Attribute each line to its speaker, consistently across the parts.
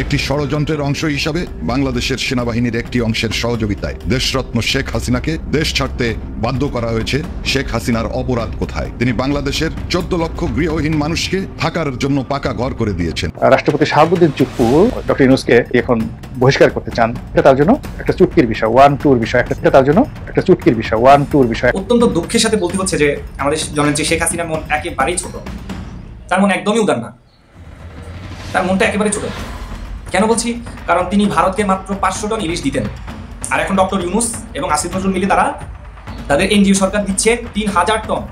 Speaker 1: একটি ষড়যন্ত্রের অংশ হিসাবে বাংলাদেশের সেনাবাহিনীর একটি অংশের সহযোগিতায় দেশরত্ন শেখ হাসিনাকে দেশ ছাড়তে বাধ্য করা হয়েছে। শেখ হাসিনার অপরাধ কোথায়? তিনি বাংলাদেশের 14 লক্ষ গৃহহীন মানুষকে থাকার জন্য পাকা ঘর করে দিয়েছেন।
Speaker 2: রাষ্ট্রপতি শাহাবুদ্দিন চুপ্পু ডক্টর ইউনূসকে এখন বহিষ্কার করতে চান। এটা তার জন্য একটা চুটকির বিষয়,
Speaker 3: অত্যন্ত দুঃখের সাথে বলতে হচ্ছে যে আমাদের জননেত্রী শেখ হাসিনার মন একেবারেই ছোট। তার মন একদমই উদার না, তার মনটা একেবারে ছোট। কেন বলছি? কারণ তিনি ভারতকে মাত্র 500 টন ইলিশ দিতেন, আর এখন ডক্টর ইউনূস এবং আসিফ নজরুল মিলে তাদের এনজিও সরকার দিচ্ছে 3000 টন।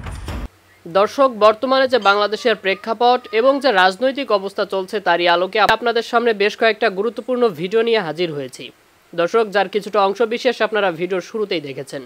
Speaker 4: দর্শক, বর্তমানে যে বাংলাদেশের প্রেক্ষাপট এবং যে রাজনৈতিক অবস্থা চলছে তারই আলোকে আপনাদের সামনে বেশ কয়েকটা গুরুত্বপূর্ণ ভিডিও নিয়ে হাজির হয়েছি। দর্শক, যার কিছুটা অংশ বিশেষ আপনারা ভিডিওর শুরুতেই দেখেছেন।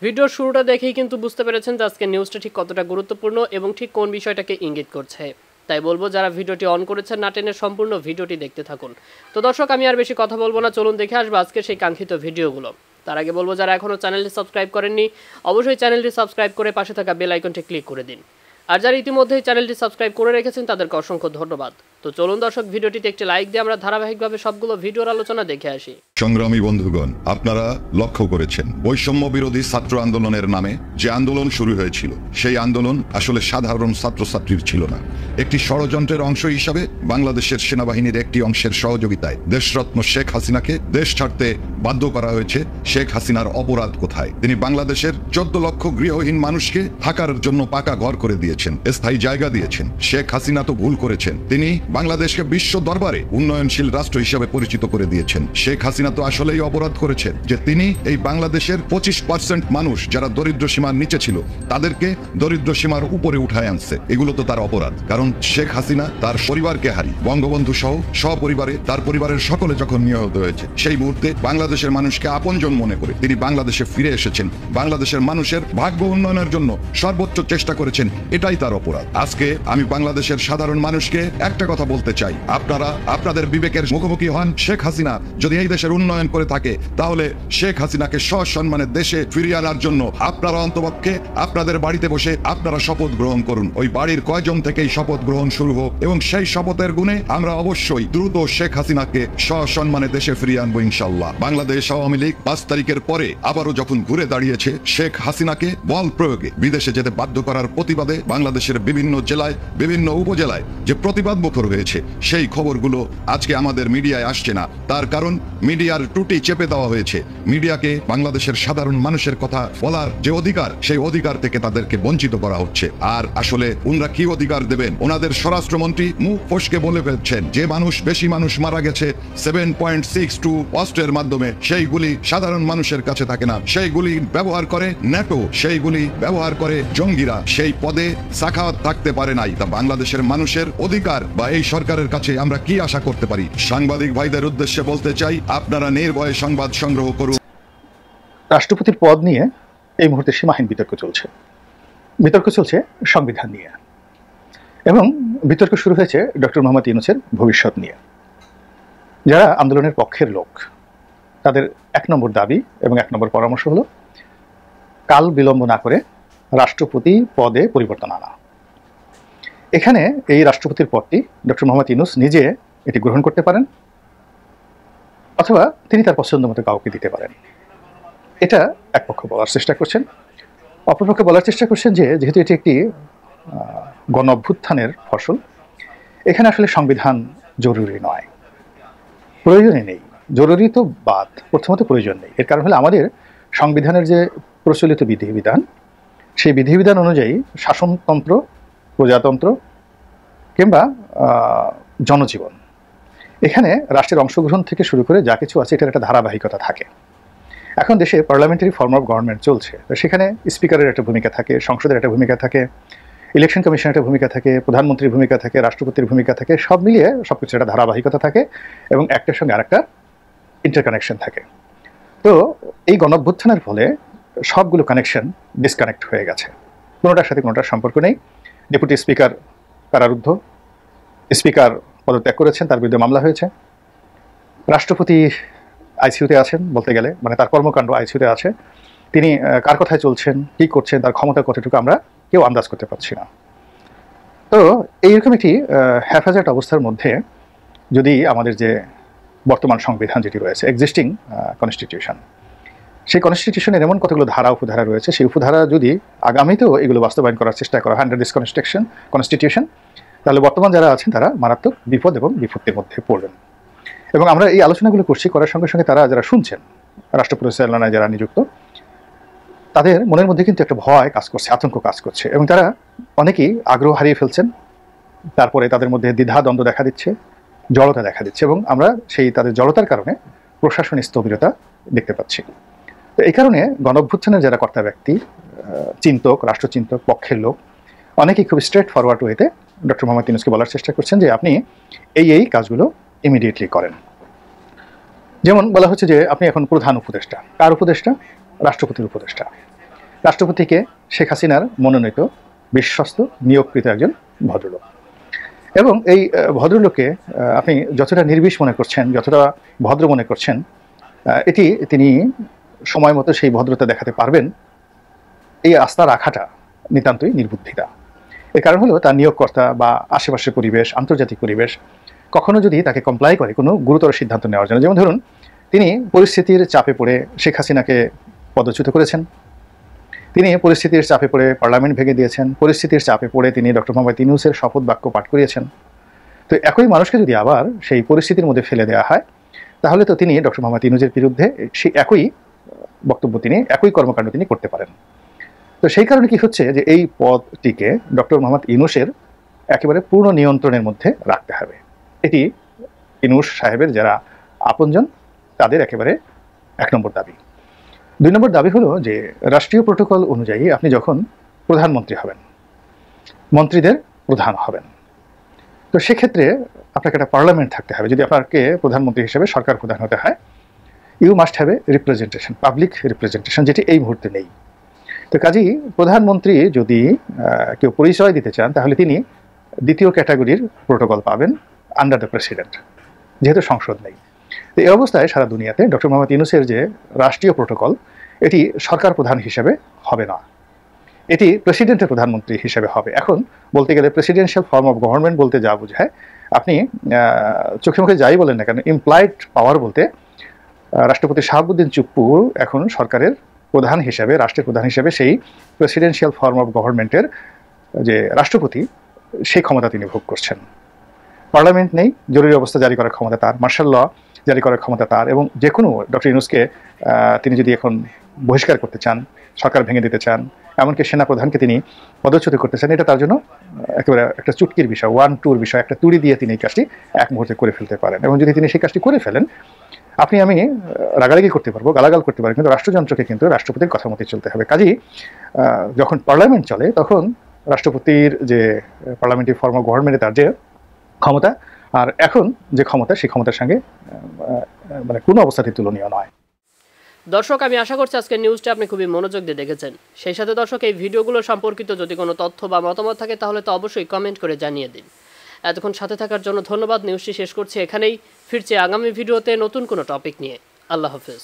Speaker 4: ভিডিওর শুরুটা দেখেই কিন্তু বুঝতে পেরেছেন যে আজকে নিউজটা ঠিক কতটা গুরুত্বপূর্ণ এবং ঠিক কোন বিষয়টাকে ইঙ্গিত করছে। তাই বলবো, যারা ভিডিওটি অন করেছেন না টেনে সম্পূর্ণ ভিডিওটি দেখতে থাকুন। তো দর্শক, আমি আর বেশি কথা বলবো না, চলুন দেখে আসবো আজকে সেই কাঙ্ক্ষিত ভিডিওগুলো। তার আগে বলবো, যারা এখনও চ্যানেলটি সাবস্ক্রাইব করেননি অবশ্যই চ্যানেলটি সাবস্ক্রাইব করে পাশে থাকা বেল আইকনটি ক্লিক করে দিন। আর যারা ইতিমধ্যেই চ্যানেলটি সাবস্ক্রাইব করে রেখেছেন তাদেরকে অসংখ্য ধন্যবাদ। তো চলুন দর্শক, ভিডিওটিতে একটি লাইক দিয়ে আমরা ধারাবাহিকভাবে সবগুলো ভিডিওর আলোচনা দেখে আসি।
Speaker 1: সংগ্রামী বন্ধুগণ, আপনারা লক্ষ্য করেছেন বৈষম্য বিরোধী ছাত্র আন্দোলনের নামে যে আন্দোলন শুরু হয়েছিল, সেই আন্দোলন আসলে সাধারণ ছাত্রছাত্রীর ছিল না। একটি ষড়যন্ত্রের অংশ হিসাবে বাংলাদেশের সেনাবাহিনীর একটি অংশের সহযোগিতায় দেশরত্ন শেখ হাসিনাকে দেশ ছাড়তে বাধ্য করা হয়েছে। শেখ হাসিনার অপরাধ কোথায়? তিনি বাংলাদেশের 14 লক্ষ গৃহহীন মানুষকে থাকার জন্য পাকা ঘর করে দিয়েছেন, স্থায়ী জায়গা দিয়েছেন। শেখ হাসিনা তো ভুল করেছেন, তিনি বাংলাদেশকে বিশ্ব দরবারে উন্নয়নশীল রাষ্ট্র হিসেবে পরিচিত করে দিয়েছেন। শেখ হাসিনা তো আসলেই অপরাধ করেছেন যে তিনি এই বাংলাদেশের 25% মানুষ যারা দরিদ্র সীমার নিচে ছিল তাদেরকে দরিদ্র সীমার উপরে উঠায় আনছে। এগুলো তো তার অপরাধ। কারণ শেখ হাসিনা তার পরিবারকে হারিয়ে বঙ্গবন্ধু সহ সপরিবারে তার পরিবারের সকলে যখন নিহত হয়েছে, সেই মুহূর্তে বাংলাদেশের মানুষকে আপনজন মনে করে তিনি বাংলাদেশে ফিরে এসেছেন, বাংলাদেশের মানুষের ভাগ্য উন্নয়নের জন্য সর্বোচ্চ চেষ্টা করেছেন। এটাই তার অপরাধ। আজকে আমি বাংলাদেশের সাধারণ মানুষকে একটা কথা বলতে চাই, আপনারা আপনাদের বিবেকের মুখোমুখি হন। শেখ হাসিনা যদি এই দেশের উন্নয়ন করে থাকে, তাহলে শেখ হাসিনাকে সসম্মানে দেশে ফিরিয়ে আনার জন্য আপনারা অন্তপক্ষে আপনাদের বাড়িতে বসে আপনারা শপথ গ্রহণ করুন। ওই বাড়ির কয়জন থেকেই শপথ গ্রহণ শুরু হোক এবং সেই শপথের গুণে আমরা অবশ্যই দ্রুত শেখ হাসিনাকে সসম্মানে দেশে ফিরিয়ে আনবো ইনশাল্লাহ। বাংলাদেশ আওয়ামী লীগ 5 তারিখের পরে আবারও যখন ঘুরে দাঁড়িয়েছে, শেখ হাসিনাকে বল প্রয়োগে বিদেশে যেতে বাধ্য করার প্রতিবাদে বাংলাদেশের বিভিন্ন জেলায় বিভিন্ন উপজেলায় যে প্রতিবাদ মুখর হয়েছে, সেই খবরগুলো আজকে আমাদের মিডিয়ায় আসছে না। তার কারণ মিডিয়ার ত্রুটি চেপে দেওয়া হয়েছে। মিডিয়াকে বাংলাদেশের সাধারণ মানুষের কথা বলার যে অধিকার, সেই অধিকার থেকে তাদেরকে বঞ্চিত করা হচ্ছে। আর আসলে ওনারা কি অধিকার দেবেন? ওনাদের স্বরাষ্ট্রমন্ত্রী মুখ ফসকে বলে ফেলছেন যে বেশি মানুষ মারা গেছে 7.62 অস্ত্রের মাধ্যমে, সেইগুলি সাধারণ মানুষের কাছে থাকে না, সেইগুলি ব্যবহার করে ন্যাটো, সেইগুলি ব্যবহার করে জঙ্গিরা। সেই পদে সাখাওয়াত থাকতে পারে নাই। তা বাংলাদেশের মানুষের অধিকার বা এই সরকারের কাছে আমরা কি আশা করতে পারি? সাংবাদিক ভাইদের উদ্দেশ্যে বলতে চাই, আপনারা নির্ভয়ে সংবাদ সংগ্রহ করুন।
Speaker 2: রাষ্ট্রপতির পদ নিয়ে এই মুহূর্তে সীমাহীন বিতর্ক চলছে। সংবিধান নিয়ে, এবং বিতর্ক শুরু হয়েছে ডক্টর মোহাম্মদ ইউনূসের ভবিষ্যৎ নিয়ে। যারা আন্দোলনের পক্ষের লোক, তাদের 1 নম্বর দাবি এবং 1 নম্বর পরামর্শ হলো কাল বিলম্ব না করে রাষ্ট্রপতি পদে পরিবর্তন আনা। এখানে এই রাষ্ট্রপতির পদটি ডক্টর মোহাম্মদ ইউনূস নিজে এটি গ্রহণ করতে পারেন, অথবা তিনি তার পছন্দ মতো কাউকে দিতে পারেন। এটা এক পক্ষ বলার চেষ্টা করছেন। অপরপক্ষ বলার চেষ্টা করছেন যে যেহেতু এটি একটি গণ অভ্যুত্থানের ফসল, এখানে আসলে সংবিধান জরুরি নয়, প্রয়োজনই নেই। জরুরি তো বাদ, প্রথমত প্রয়োজন নেই। এর কারণ হলো আমাদের সংবিধানের যে প্রচলিত বিধিবিধান, সেই বিধিবিধান অনুযায়ী শাসনতন্ত্র, প্রজাতন্ত্র কিংবা জনজীবন, এখানে রাষ্ট্রের অংশগ্রহণ থেকে শুরু করে যা কিছু আছে এটার একটা ধারাবাহিকতা থাকে। এখন দেশে পার্লামেন্টারি ফর্ম অফ গভর্নমেন্ট চলছে, সেখানে স্পিকারের একটা ভূমিকা থাকে, সংসদের একটা ভূমিকা থাকে, ইলেকশন কমিশনের একটা ভূমিকা থাকে, প্রধানমন্ত্রীর ভূমিকা থাকে, রাষ্ট্রপতির ভূমিকা থাকে। সব মিলিয়ে সবকিছু একটা ধারাবাহিকতা থাকে এবং একটার সঙ্গে আরেকটা ইন্টারকানেকশন থাকে। তো এই গণঅভ্যুত্থানের ফলে সবগুলো কানেকশন ডিসকানেক্ট হয়ে গেছে, কোনোটার সাথে কোনোটার সম্পর্ক নেই। ডেপুটি স্পিকার কারারুদ্ধ, স্পিকার পদত্যাগ করেছেন, তার বিরুদ্ধে মামলা হয়েছে। রাষ্ট্রপতি আইসিইউতে আছেন, বলতে গেলে মানে তার কর্মকাণ্ড আইসিইউতে আছে। তিনি কার কথায় চলছেন, কী করছেন, তার ক্ষমতা কতটুকু আমরা কেউ আন্দাজ করতে পারছি না। তো এইরকম একটি হ্যাফাজার্ড অবস্থার মধ্যে যদি আমাদের যে বর্তমান সংবিধান যেটি রয়েছে, এক্সিস্টিং কনস্টিটিউশন, সেই কনস্টিটিউশনের এমন কতগুলো ধারা উপধারা রয়েছে, সেই উপধারা যদি আগামীতেও এগুলো বাস্তবায়ন করার চেষ্টা করা হয় আন্ডার দিস কনস্টিটিউশন, তাহলে বর্তমান যারা আছেন তারা মারাত্মক বিপদ এবং বিপত্তির মধ্যে পড়বেন। এবং আমরা এই আলোচনাগুলো করছি, করার সঙ্গে সঙ্গে তারা যারা শুনছেন, রাষ্ট্র পরিচালনায় যারা নিযুক্ত, তাদের মনের মধ্যে কিন্তু একটা ভয় কাজ করছে, আতঙ্ক কাজ করছে, এবং তারা অনেকেই আগ্রহ হারিয়ে ফেলছেন। তারপরে তাদের মধ্যে দ্বিধাদ্বন্দ্ব দেখা দিচ্ছে, জড়তা দেখা দিচ্ছে, এবং আমরা সেই তাদের জড়তার কারণে প্রশাসনিক স্থবিরতা দেখতে পাচ্ছি। তো এই কারণে গণঅভ্যুত্থানের যারা কর্তা ব্যক্তি, চিন্তক, রাষ্ট্রচিন্তক পক্ষের লোক, অনেকেই খুব স্ট্রেট ফরওয়ার্ড ওয়েতে ডক্টর মোহাম্মদ ইউনূসকে বলার চেষ্টা করছেন যে আপনি এই কাজগুলো ইমিডিয়েটলি করেন। যেমন বলা হচ্ছে যে আপনি এখন প্রধান উপদেষ্টা। কার উপদেষ্টা? রাষ্ট্রপতির উপদেষ্টা। রাষ্ট্রপতিকে শেখ হাসিনার মনোনীত বিশ্বস্ত নিয়োগকৃত একজন ভদ্রলোক, এবং এই ভদ্রলোককে আপনি যতটা নির্বিষ মনে করছেন, যতটা ভদ্র মনে করছেন, এটি তিনি সময় মতো সেই ভদ্রতা দেখাতে পারবেন, এই আস্থা রাখাটা নিতান্তই নির্বুদ্ধিতা। এর কারণ হলো তার নিয়োগকর্তা বা আশেপাশের পরিবেশ, আন্তর্জাতিক পরিবেশ কখনো যদি তাকে কমপ্লাই করে কোনো গুরুতর সিদ্ধান্ত নেওয়ার জন্য, যেমন ধরুন তিনি পরিস্থিতির চাপে পড়ে শেখ হাসিনাকে পদচ্যুত করেছেন, তিনি পরিস্থিতির চাপে পড়ে পার্লামেন্ট ভেঙে দিয়েছেন, পরিস্থিতির চাপে পড়ে তিনি ডক্টর মোহাম্মদ ইউনূসের শপথ বাক্য পাঠ করিয়েছেন। তো একই মানুষকে যদি আবার সেই পরিস্থিতির মধ্যে ফেলে দেওয়া হয়, তাহলে তো তিনি ডক্টর মোহাম্মদ ইউনূসের বিরুদ্ধে সেই একই বক্তব্য তিনি, একই কর্মকাণ্ড তিনি করতে পারেন। তো সেই কারণে কি হচ্ছে যে এই পদটিকে ডক্টর মোহাম্মদ ইউনূসের একেবারে পূর্ণ নিয়ন্ত্রণের মধ্যে রাখতে হবে। এটি ইউনূস সাহেবের যারা আপনজন তাদের একেবারে 1 নম্বর দাবি। 2 নম্বর দাবি হলো যে রাষ্ট্রীয় প্রোটোকল অনুযায়ী আপনি যখন প্রধানমন্ত্রী হবেন, মন্ত্রীদের প্রধান হবেন, তো সেক্ষেত্রে আপনাকে একটা পার্লামেন্ট থাকতে হবে। যদি আপনাকে প্রধানমন্ত্রী হিসেবে সরকার প্রধান হতে হয়, you must have a representation, public representation, যেটি এই মুহূর্তে নেই। তো কাজেই প্রধানমন্ত্রী যদি কেউ পরিচয় দিতে চান, তাহলে তিনি 2য় ক্যাটাগরির প্রোটোকল পাবেন আন্ডার দ্য প্রেসিডেন্ট, যেহেতু সংসদ নেই। তো এই অবস্থায় সারা দুনিয়াতে ডক্টর মোহাম্মদ ইউনূসের যে রাষ্ট্রীয় প্রোটোকল, এটি সরকার প্রধান হিসেবে হবে না, এটি প্রেসিডেন্টের প্রধানমন্ত্রী হিসেবে হবে। এখন বলতে গেলে প্রেসিডেন্সিয়াল ফর্ম অফ গভর্নমেন্ট বলতে যা বোঝায়, আপনি চোখে মুখে যাই বলেন না কেন, ইমপ্লাইড পাওয়ার বলতে রাষ্ট্রপতি শাহাবুদ্দিন চুপ্পু এখন সরকারের প্রধান হিসেবে, রাষ্ট্রের প্রধান হিসেবে সেই প্রেসিডেন্সিয়াল ফর্ম অফ গভর্নমেন্টের যে রাষ্ট্রপতি, সেই ক্ষমতা তিনি ভোগ করছেন। পার্লামেন্ট নেই, জরুরি অবস্থা জারি করার ক্ষমতা তার, মার্শাল ল জারি করার ক্ষমতা তার, এবং যে কোনো ডক্টর ইউনূসকে তিনি যদি এখন বহিষ্কার করতে চান, সরকার ভেঙে দিতে চান, এমনকি সেনাপ্রধানকে তিনি পদচ্যুত করতে চান, এটা তার জন্য একেবারে একটা চুটকির বিষয়, 1-2 বিষয়, একটা তুড়ি দিয়ে তিনি এই কাজটি এক মুহূর্তে করে ফেলতে পারেন। এবং যদি তিনি সেই কাজটি করে ফেলেন, আপনি আমি রাগারাগি করতে পারবো, গালাগাল করতে পারবো, কিন্তু রাষ্ট্রযন্ত্রকে কিন্তু রাষ্ট্রপতির কথা মতো চলতে হবে। কাজেই যখন পার্লামেন্ট চলে, তখন রাষ্ট্রপতির যে পার্লামেন্টারি ফর্ম অফ গভর্নমেন্টে তার যে ক্ষমতা, আর এখন যে ক্ষমতা, সেই ক্ষমতার সঙ্গে মানে কোনো অবস্থাতেই তুলনীয় নয়।
Speaker 4: দর্শক, আমি আশা করছি আজকের নিউজটা আপনি খুবই মনোযোগ দিয়ে দেখেছেন। সেই সাথে দর্শক, এই ভিডিওগুলো সম্পর্কিত যদি কোনো তথ্য বা মতামত থাকে, তাহলে তো অবশ্যই কমেন্ট করে জানিয়ে দিন। এতক্ষণ সাথে থাকার জন্য ধন্যবাদ। নিউজটি শেষ করছি এখানেই, ফিরছি আগামী ভিডিওতে নতুন কোনো টপিক নিয়ে। আল্লাহ হাফেজ।